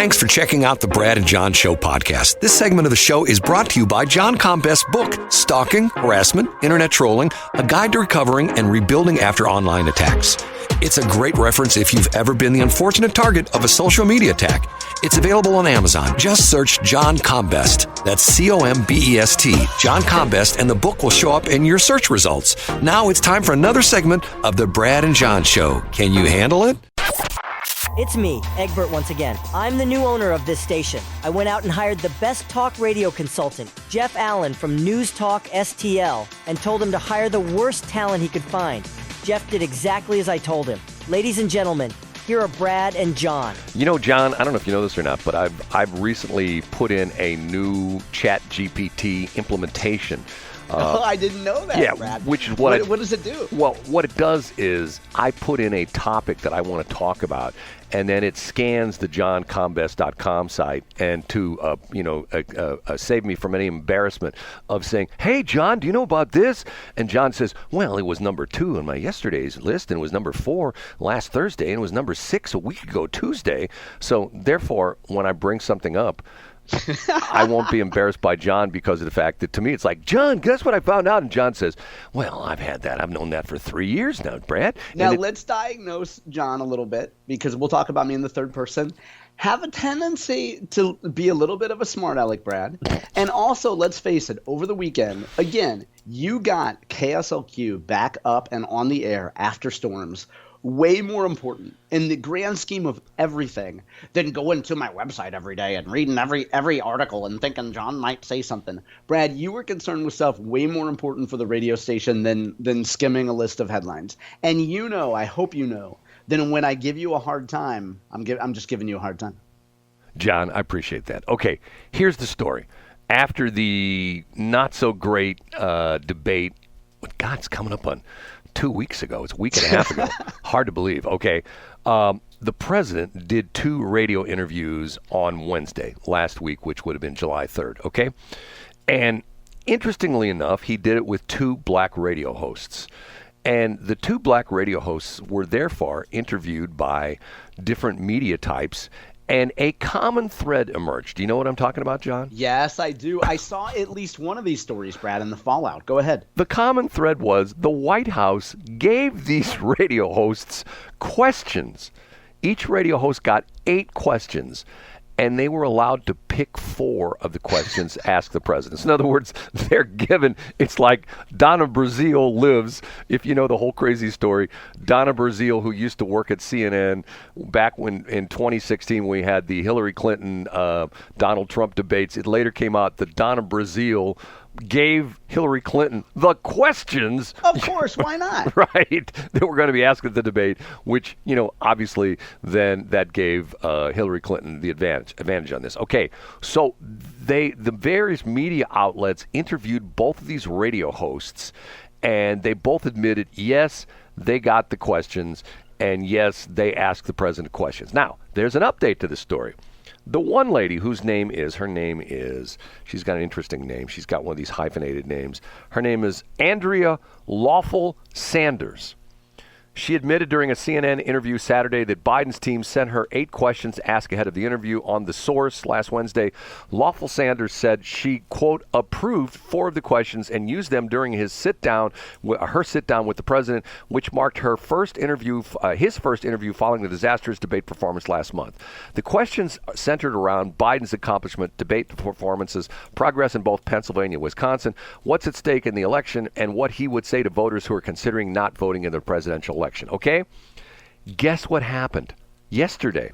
Thanks for checking out the Brad and John Show podcast. This segment of the show is brought to you by John Combest's book, Stalking, Harassment, Internet Trolling, A Guide to Recovering and Rebuilding After Online Attacks. It's a great reference if you've ever been the unfortunate target of a social media attack. It's available on Amazon. Just search John Combest. That's C-O-M-B-E-S-T, John Combest, and the book will show up in your search results. Now it's time for another segment of the Brad and John Show. Can you handle it? It's me, Egbert, once again. I'm the new owner of this station. I went out and hired the best talk radio consultant, Jeff Allen from News Talk STL, and told him to hire the worst talent he could find. Jeff did exactly as I told him. Ladies and gentlemen, here are Brad and John. You know, John, I don't know if you know this or not, but I've recently put in a new ChatGPT implementation. I didn't know that, yeah, Brad. Which is what does it do? Well, what it does is I put in a topic that I want to talk about, and then it scans the johncombest.com site and to save me from any embarrassment of saying, "Hey, John, do you know about this?" And John says, "Well, it was number 2 on my yesterday's list, and it was number 4 last Thursday, and it was number 6 a week ago Tuesday." So therefore, when I bring something up, I won't be embarrassed by John because of the fact that to me it's like, "John, guess what I found out?" And John says, "Well, I've had that. I've known that for 3 years now, Brad." Now let's diagnose John a little bit because we'll talk about me in the third person. Have a tendency to be a little bit of a smart aleck, Brad. And also, let's face it, over the weekend, again, you got KSLQ back up and on the air after storms. Way more important in the grand scheme of everything than going to my website every day and reading every article and thinking John might say something. Brad, you were concerned with stuff way more important for the radio station than skimming a list of headlines. And you know, I hope you know, then when I give you a hard time, I'm just giving you a hard time. John, I appreciate that. Okay, here's the story. After the not so great debate, God, it's coming up on 2 weeks ago. It's a week and a half ago. Hard to believe. Okay. The president did 2 radio interviews on Wednesday last week, which would have been July 3rd. Okay. And interestingly enough, he did it with 2 black radio hosts. And the 2 black radio hosts were therefore interviewed by different media types. And a common thread emerged. Do you know what I'm talking about, John? Yes, I do. I saw at least one of these stories, Brad, in the fallout. Go ahead. The common thread was the White House gave these radio hosts questions. Each radio host got 8 questions, and they were allowed to pick 4 of the questions asked the president. So in other words, they're given, it's like Donna Brazile lives, if you know the whole crazy story, Donna Brazile, who used to work at CNN back when in 2016 we had the Hillary Clinton, Donald Trump debates, it later came out that Donna Brazile gave Hillary Clinton the questions. Of course, why not? Right, that were going to be asked at the debate, which, you know, obviously then that gave Hillary Clinton the advantage on this. Okay, so the various media outlets interviewed both of these radio hosts, and they both admitted, yes, they got the questions, and yes, they asked the president questions. Now, there's an update to this story. The one lady whose name is, she's got an interesting name. She's got one of these hyphenated names. Her name is Andrea Lawful Sanders. She admitted during a CNN interview Saturday that Biden's team sent her 8 questions to ask ahead of the interview on The Source last Wednesday. Lawful Sanders said she, quote, approved 4 of the questions and used them during her sit down with the president, which marked her first interview, his first interview following the disastrous debate performance last month. The questions centered around Biden's accomplishment, debate performances, progress in both Pennsylvania and Wisconsin, what's at stake in the election, and what he would say to voters who are considering not voting in the presidential election. Okay? Guess what happened yesterday?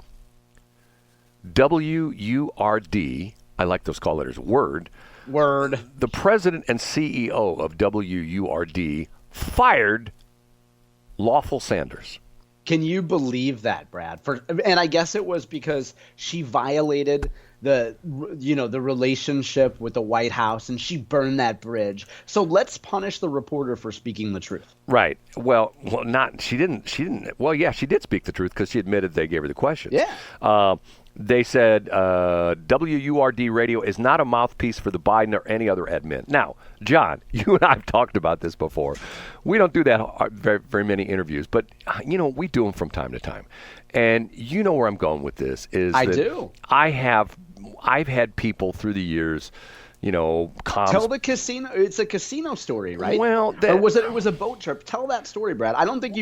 WURD, I like those call letters, WURD. The president and CEO of WURD fired Lawful Sanders. Can you believe that, Brad? And I guess it was because she violated the relationship with the White House, and she burned that bridge. So let's punish the reporter for speaking the truth. Right. She didn't. Well, yeah, she did speak the truth because she admitted they gave her the questions. Yeah. They said WURD radio is not a mouthpiece for the Biden or any other admin. Now, John, you and I have talked about this before. We don't do that very, very many interviews, but, we do them from time to time. And you know where I'm going with this. I do. I've had people through the years, Tell the casino. It's a casino story, right? Well, or was it? It was a boat trip. Tell that story, Brad. I don't think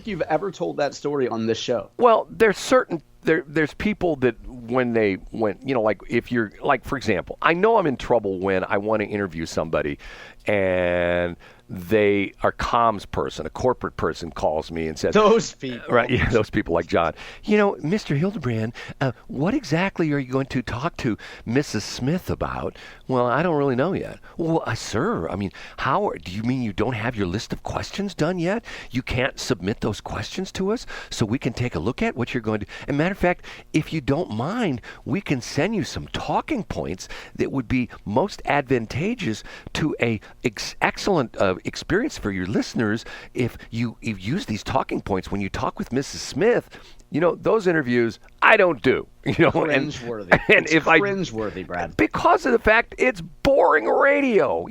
you've ever told that story on this show. Well, there's people that like if you're like, for example, I know I'm in trouble when I want to interview somebody and they are comms person, a corporate person calls me and says, those people. Right, yeah, those people like John. Mr. Hildebrand, what exactly are you going to talk to Mrs. Smith about? Well, I don't really know yet. Well, sir, do you mean you don't have your list of questions done yet? You can't submit those questions to us so we can take a look at what you're going to. As a matter of fact, if you don't mind, we can send you some talking points that would be most advantageous to a excellent experience for your listeners if you use these talking points when you talk with Mrs. Smith. Those interviews I don't do. Cringeworthy. And it's cringeworthy, Brad. Because of the fact it's boring radio.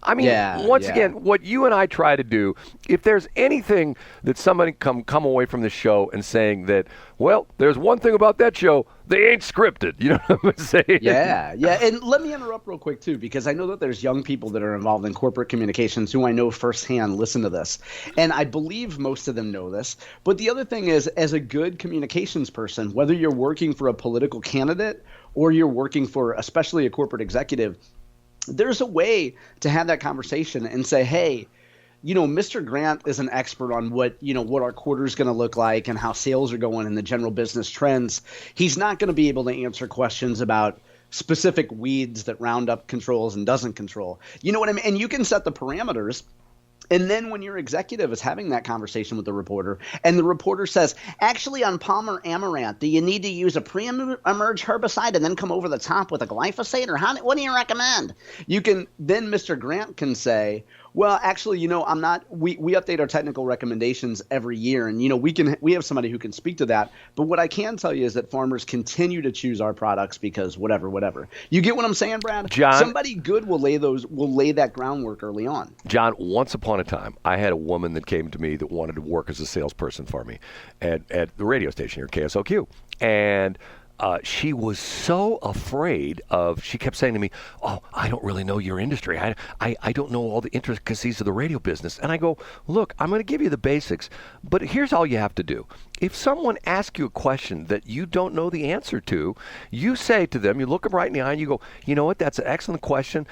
Once again, what you and I try to do, if there's anything that somebody come away from the show and saying that, well, there's one thing about that show, they ain't scripted. You know what I'm saying? Yeah. And let me interrupt real quick, too, because I know that there's young people that are involved in corporate communications who I know firsthand listen to this. And I believe most of them know this. But the other thing is, as a good communications person, whether you're working for a political candidate or you're working for especially a corporate executive, there's a way to have that conversation and say, hey, Mr. Grant is an expert on what our quarter is going to look like and how sales are going and the general business trends. He's not going to be able to answer questions about specific weeds that Roundup controls and doesn't control. You know what I mean? And you can set the parameters. And then when your executive is having that conversation with the reporter and the reporter says, actually on Palmer Amaranth, do you need to use a pre-emerge herbicide and then come over the top with a glyphosate, or what do you recommend? Then Mr. Grant can say, well, actually, I'm not, we update our technical recommendations every year, and, we have somebody who can speak to that. But what I can tell you is that farmers continue to choose our products because whatever. You get what I'm saying, Brad? John, somebody good will lay that groundwork early on. John, once upon a time, I had a woman that came to me that wanted to work as a salesperson for me at the radio station here, KSOQ. And she was so afraid she kept saying to me, oh, I don't really know your industry. I don't know all the intricacies of the radio business. And I go, look, I'm going to give you the basics, but here's all you have to do. If someone asks you a question that you don't know the answer to, you say to them, you look them right in the eye and you go, you know what, that's an excellent question.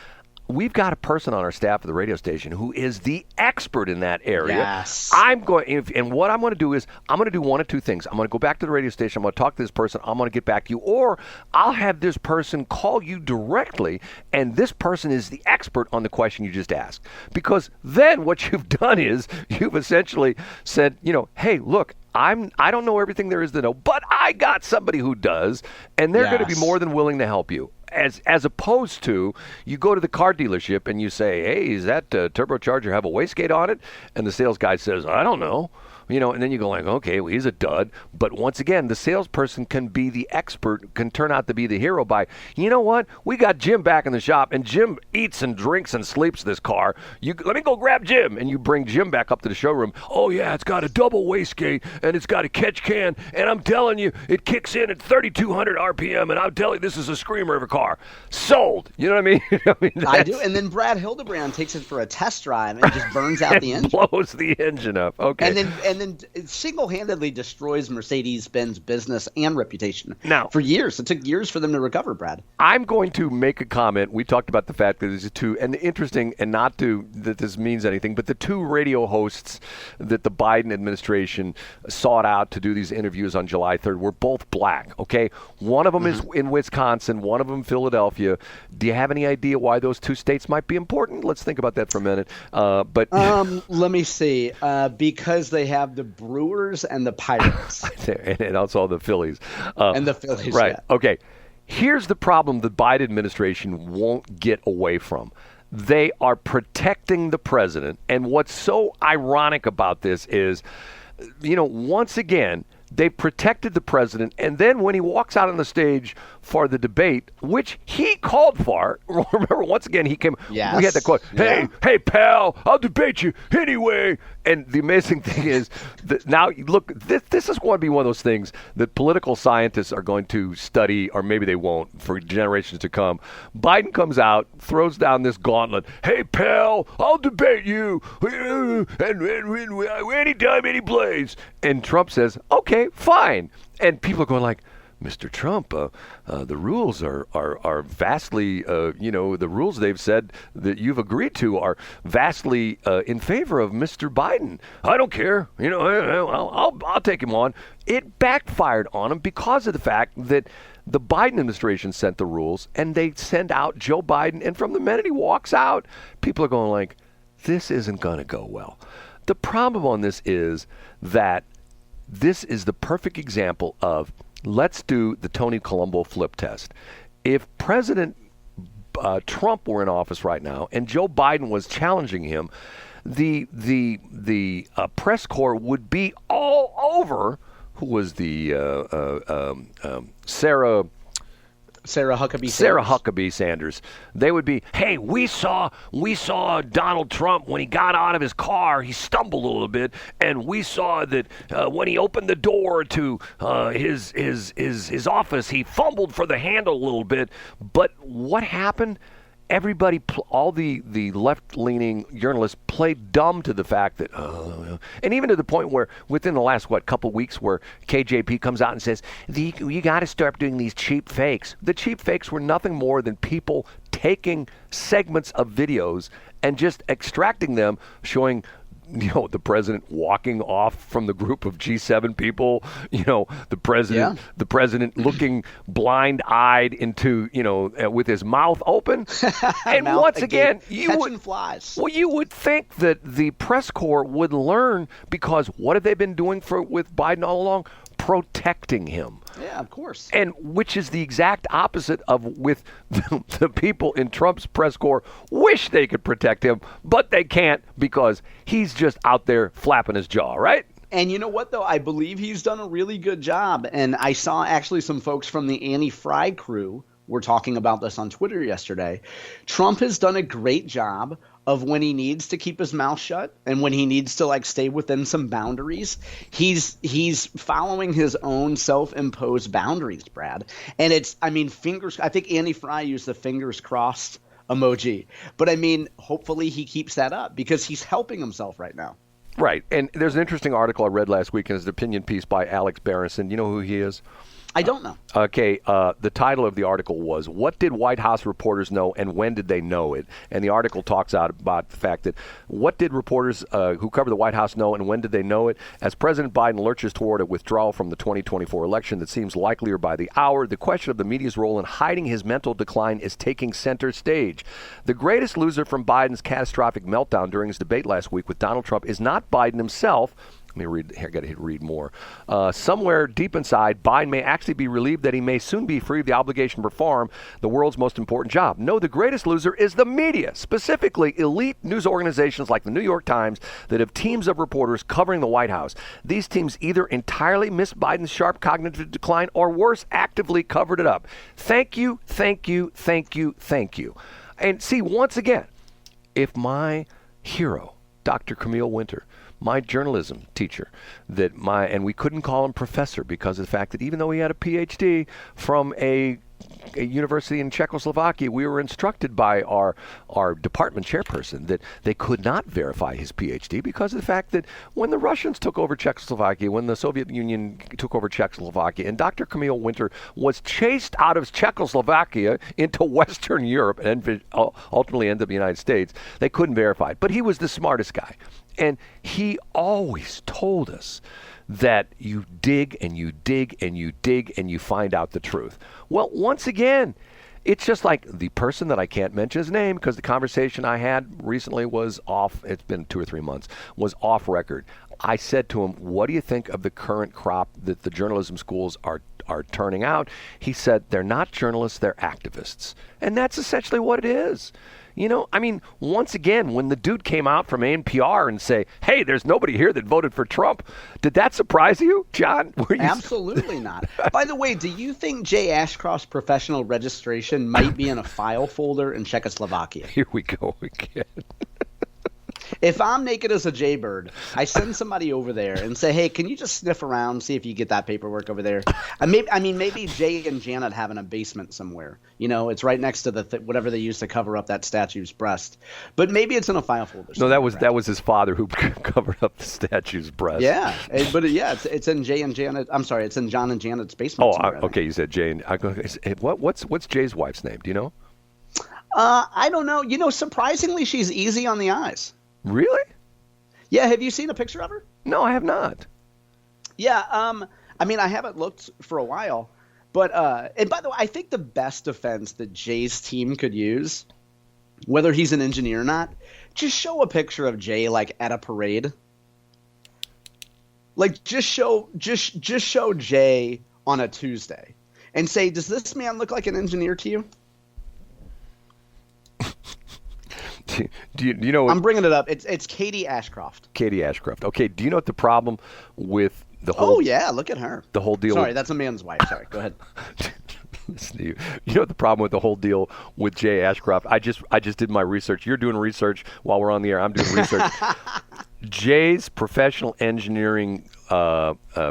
We've got a person on our staff at the radio station who is the expert in that area. Yes. And what I'm going to do is I'm going to do one of two things. I'm going to go back to the radio station. I'm going to talk to this person. I'm going to get back to you. Or I'll have this person call you directly, and this person is the expert on the question you just asked. Because then what you've done is you've essentially said, hey, look, I don't know everything there is to know, but I got somebody who does, and they're going to be more than willing to help you. As opposed to you go to the car dealership and you say, hey, is that turbocharger have a wastegate on it? And the sales guy says, I don't know. And then you go like, okay, well, he's a dud. But once again, the salesperson can be the expert, can turn out to be the hero by, you know what? We got Jim back in the shop, and Jim eats and drinks and sleeps this car. Let me go grab Jim. And you bring Jim back up to the showroom. Oh, yeah, it's got a double wastegate, and it's got a catch can. And I'm telling you, it kicks in at 3,200 RPM, and I'm telling you, this is a screamer of a car. Sold. You know what I mean? I do. And then Brad Hildebrand takes it for a test drive and just burns out the engine. Blows the engine up. Okay. And then it single-handedly destroys Mercedes-Benz business and reputation. Now, for years. It took years for them to recover, Brad. I'm going to make a comment. We talked about the fact that there's two, and interesting, and not that this means anything, but the two radio hosts that the Biden administration sought out to do these interviews on July 3rd were both black, okay? One of them is in Wisconsin, one of them Philadelphia. Do you have any idea why those two states might be important? Let's think about that for a minute. Let me see. Because they have the Brewers and the Pirates. and also the Phillies. And the Phillies, right. Yeah. Okay. Here's the problem the Biden administration won't get away from. They are protecting the president. And what's so ironic about this is, once again, They protected the president, and then when he walks out on the stage for the debate, which he called for, remember, once again, he came, Yes. we had the quote, Yeah. hey, pal, I'll debate you anyway. And the amazing thing is that now, look, this is going to be one of those things that political scientists are going to study, or maybe they won't, for generations to come. Biden comes out, throws down this gauntlet, hey, pal, I'll debate you, and anytime, any place. And Trump says, okay, fine. And people are going like, Mr. Trump, the rules are vastly, the rules they've said that you've agreed to are vastly in favor of Mr. Biden. I don't care. I'll take him on. It backfired on him because of the fact that the Biden administration sent the rules, and they send out Joe Biden. And from the minute he walks out, people are going like, this isn't going to go well. The problem on this is that this is the perfect example of, let's do the Tony Colombo flip test. If President Trump were in office right now and Joe Biden was challenging him, the press corps would be all over. Who was the Sarah Huckabee Sanders. They would be, hey, we saw Donald Trump when he got out of his car, he stumbled a little bit, and we saw that when he opened the door to his office, he fumbled for the handle a little bit. But what happened? Everybody, all the left-leaning journalists played dumb to the fact that, and even to the point where within the last, couple weeks where KJP comes out and says, you got to start doing these cheap fakes. The cheap fakes were nothing more than people taking segments of videos and just extracting them, showing the president walking off from the group of G7 people, the president looking blind-eyed into, with his mouth open. And once again, you would think that the press corps would learn, because what have they been doing with Biden all along? Protecting him. Yeah, of course. And which is the exact opposite of with the people in Trump's press corps wish they could protect him, but they can't because he's just out there flapping his jaw, right? And you know what, though? I believe he's done a really good job. And I saw actually some folks from the Annie Fry crew were talking about this on Twitter yesterday. Trump has done a great job of when he needs to keep his mouth shut and when he needs to stay within some boundaries. He's following his own self-imposed boundaries, Brad. And I think Annie Fry used the fingers crossed emoji. But hopefully he keeps that up because he's helping himself right now. Right. And there's an interesting article I read last week, and it's an opinion piece by Alex Berenson. You know who he is? I don't know. Okay, the title of the article was, What Did White House Reporters Know and When Did They Know It? And the article talks out about the fact that what did reporters who cover the White House know and when did they know it? As President Biden lurches toward a withdrawal from the 2024 election that seems likelier by the hour, the question of the media's role in hiding his mental decline is taking center stage. The greatest loser from Biden's catastrophic meltdown during his debate last week with Donald Trump is not Biden himself. Let me read. I got to read more. Somewhere deep inside, Biden may actually be relieved that he may soon be free of the obligation to perform the world's most important job. No, the greatest loser is the media, specifically elite news organizations like the New York Times that have teams of reporters covering the White House. These teams either entirely missed Biden's sharp cognitive decline or worse, actively covered it up. Thank you, thank you, thank you, thank you. And see, once again, if my hero, Dr. Camille Winter, my journalism teacher, and we couldn't call him professor because of the fact that even though he had a PhD from a university in Czechoslovakia, we were instructed by our department chairperson that they could not verify his PhD because of the fact that when the Russians took over Czechoslovakia, when the Soviet Union took over Czechoslovakia, and Dr. Camille Winter was chased out of Czechoslovakia into Western Europe and ultimately ended up in the United States, they couldn't verify it. But he was the smartest guy. And he always told us that you dig and you dig and you dig and you find out the truth. Well, once again, it's just like the person that I can't mention his name because the conversation I had recently was off, it's been 2 or 3 months, was off record. I said to him, what do you think of the current crop that the journalism schools are are turning out. He said they're not journalists, they're activists. And that's essentially what it is. You know, I mean, once again, when the dude came out from NPR and say, hey, there's nobody here that voted for Trump, did that surprise you, John? Absolutely not. By the way, do you think Jay Ashcroft's professional registration might be in a file folder in Czechoslovakia? Here we go again. If I'm naked as a jaybird, I send somebody over there and say, hey, can you just sniff around, see if you get that paperwork over there? Maybe Jay and Janet have in a basement somewhere. You know, it's right next to the whatever they used to cover up that statue's breast. But maybe it's in a file folder. No, that was his father who covered up the statue's breast. Yeah, it's in Jay and Janet. I'm sorry, it's in John and Janet's basement. Oh, okay. You said Jay. What's Jay's wife's name? Do you know? I don't know. You know, surprisingly, she's easy on the eyes. Really? Yeah. Have you seen a picture of her? No, I have not. Yeah. I haven't looked for a while, but and by the way, I think the best defense that Jay's team could use, whether he's an engineer or not, just show a picture of Jay like at a parade. Like just show Jay on a Tuesday and say, does this man look like an engineer to you? Do you know? I'm bringing it up. It's Katie Ashcroft. Katie Ashcroft. Okay. Do you know what the problem with the whole? Oh yeah, look at her. The whole deal. Sorry, that's a man's wife. Sorry, go ahead. Listen to you. You know what the problem with the whole deal with Jay Ashcroft? I just did my research. You're doing research while we're on the air. I'm doing research. Jay's professional engineering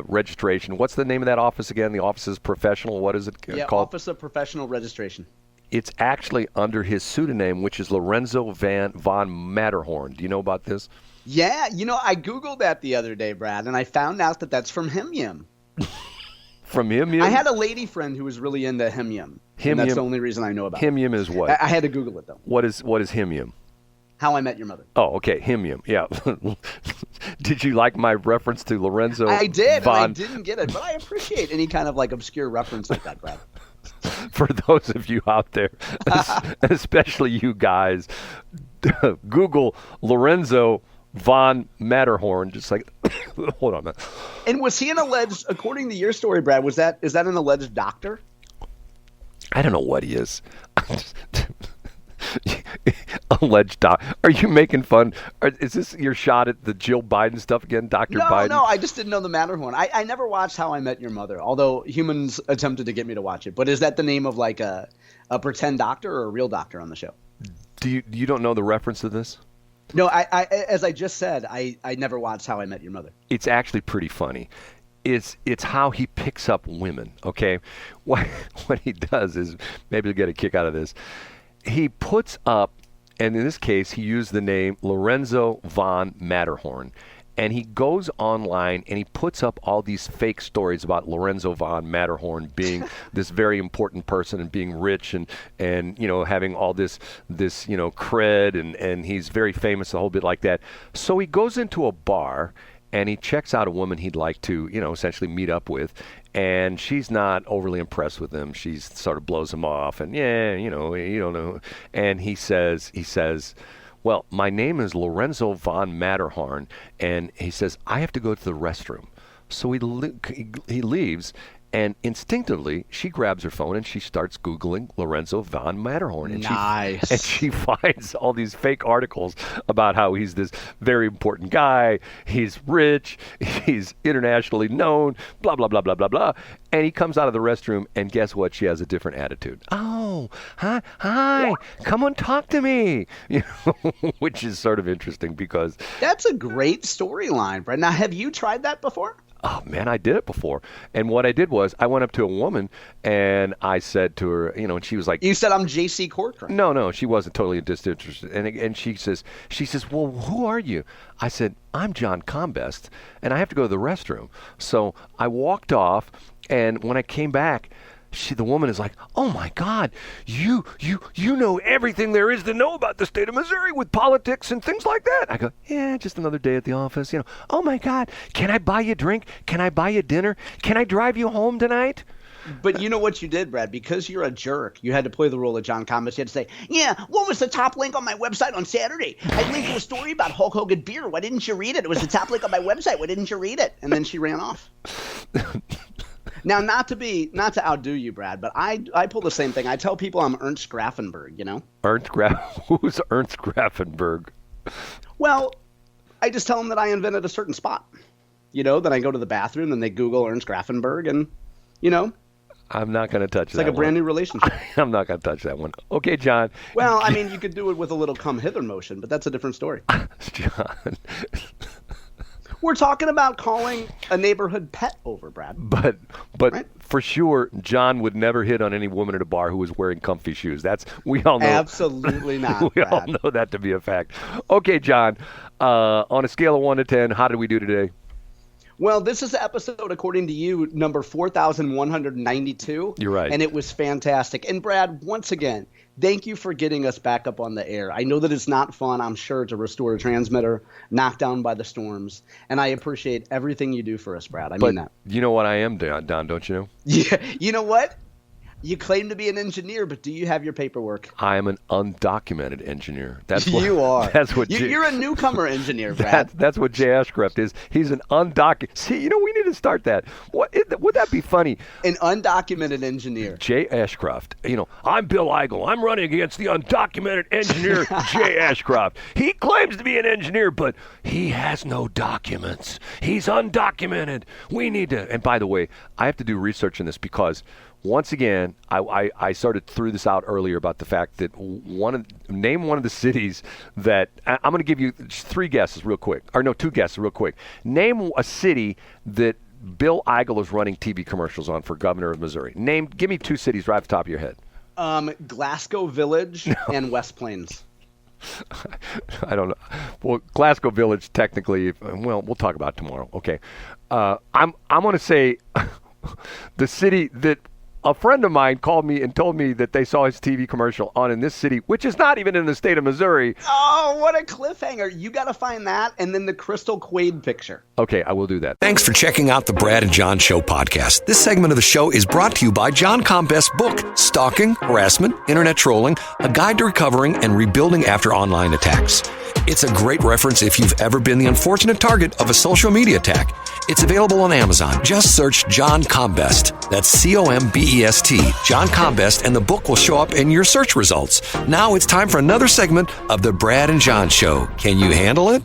registration. What's the name of that office again? The office is professional. What is it called? Office of Professional Registration. It's actually under his pseudonym, which is Lorenzo von Matterhorn. Do you know about this? Yeah, you know, I Googled that the other day, Brad, and I found out that that's from HIMYM. From HIMYM? I had a lady friend who was really into HIMYM. And that's the only reason I know about it. HIMYM is what? I had to Google it, though. What is HIMYM? How I Met Your Mother. Oh, okay, HIMYM, yeah. Did you like my reference to Lorenzo? I did, and I didn't get it, but I appreciate any kind of like obscure reference like that, Brad. For those of you out there, especially you guys, Google Lorenzo von Matterhorn. Just like, hold on a minute. And was he an alleged, according to your story, Brad? Is that an alleged doctor? I don't know what he is. Alleged doc. Are you making fun? Is this your shot at the Jill Biden stuff again, Dr. Biden? No, I just didn't know the Matterhorn. I never watched How I Met Your Mother, although humans attempted to get me to watch it. But is that the name of like a pretend doctor or a real doctor on the show? You don't know the reference to this? No, I as I just said, I never watched How I Met Your Mother. It's actually pretty funny. It's how he picks up women, okay? What he does is, maybe you'll get a kick out of this. He puts up, and in this case, he used the name Lorenzo von Matterhorn. And he goes online and he puts up all these fake stories about Lorenzo von Matterhorn being this very important person and being rich and you know, having all this you know, cred and he's very famous, a whole bit like that. So he goes into a bar and he checks out a woman he'd like to, you know, essentially meet up with. And she's not overly impressed with him. She sort of blows him off and, yeah, you know, you don't know. And he says, well, my name is Lorenzo von Matterhorn, and he says, I have to go to the restroom. So he leaves, and instinctively, she grabs her phone and she starts Googling Lorenzo von Matterhorn. And nice. She finds all these fake articles about how he's this very important guy, he's rich, he's internationally known, blah, blah, blah, blah, blah, blah. And he comes out of the restroom, and guess what? She has a different attitude. Oh, hi, come on, talk to me. You know, which is sort of interesting because that's a great storyline, Brett. Now, have you tried that before? Oh, man, I did it before. And what I did was I went up to a woman and I said to her, you know, and she was like, you said I'm J.C. Corcoran. No, she wasn't totally disinterested. And she says, well, who are you? I said, I'm John Combest, and I have to go to the restroom. So I walked off, and when I came back, the woman is like, oh my God, you know everything there is to know about the state of Missouri with politics and things like that. I go, yeah, just another day at the office, you know. Oh my God, can I buy you a drink? Can I buy you dinner? Can I drive you home tonight? But you know what you did, Brad? Because you're a jerk, you had to play the role of John Combest. You had to say, yeah, what was the top link on my website on Saturday? I linked to a story about Hulk Hogan beer. Why didn't you read it? It was the top link on my website. Why didn't you read it? And then she ran off. Now, not to outdo you, Brad, but I pull the same thing. I tell people I'm Ernst Gräfenberg, you know? Who's Ernst Gräfenberg? Well, I just tell them that I invented a certain spot. You know, then I go to the bathroom and they Google Ernst Gräfenberg and, you know. I'm not going to touch that. It's like a brand new relationship. I'm not going to touch that one. Okay, John. Well, I mean, you could do it with a little come hither motion, but that's a different story. John. We're talking about calling a neighborhood pet over, Brad. But right? For sure, John would never hit on any woman at a bar who was wearing comfy shoes. We all know. Absolutely not, We Brad. all know that to be a fact. Okay, John. On a scale of 1 to 10, how did we do today? Well, this is episode, according to you, number 4,192. You're right. And it was fantastic. And Brad, once again, thank you for getting us back up on the air. I know that it's not fun, I'm sure, to restore a transmitter knocked down by the storms. And I appreciate everything you do for us, Brad. I mean that. You know what I am, Don, don't you know? Yeah. You know what? You claim to be an engineer, but do you have your paperwork? I am an undocumented engineer. That's what you are. That's what you're a newcomer engineer, Brad. That's what Jay Ashcroft is. He's an undocumented. See, you know, we need to start that. Would that be funny? An undocumented engineer. Jay Ashcroft. You know, I'm Bill Eigel. I'm running against the undocumented engineer, Jay Ashcroft. He claims to be an engineer, but he has no documents. He's undocumented. We need to. And by the way, I have to do research on this because. Once again, I threw this out earlier about the fact that name one of the cities that I'm going to give you just 3 guesses real quick, or no, 2 guesses real quick. Name a city that Bill Eigel is running TV commercials on for governor of Missouri. Give me 2 cities right off the top of your head. Glasgow Village and West Plains. I don't know. Well, Glasgow Village technically. Well, we'll talk about it tomorrow. Okay. I'm going to say the city that. A friend of mine called me and told me that they saw his TV commercial on in this city, which is not even in the state of Missouri. Oh, what a cliffhanger. You got to find that and then the Crystal Quaid picture. Okay, I will do that. Thanks for checking out the Brad and John Show podcast. This segment of the show is brought to you by John Combest's book, Stalking, Harassment, Internet Trolling, A Guide to Recovering and Rebuilding After Online Attacks. It's a great reference if you've ever been the unfortunate target of a social media attack. It's available on Amazon. Just search John Combest. That's C-O-M-B-E-S-T, John Combest, and the book will show up in your search results. Now it's time for another segment of the Brad and John Show. Can you handle it?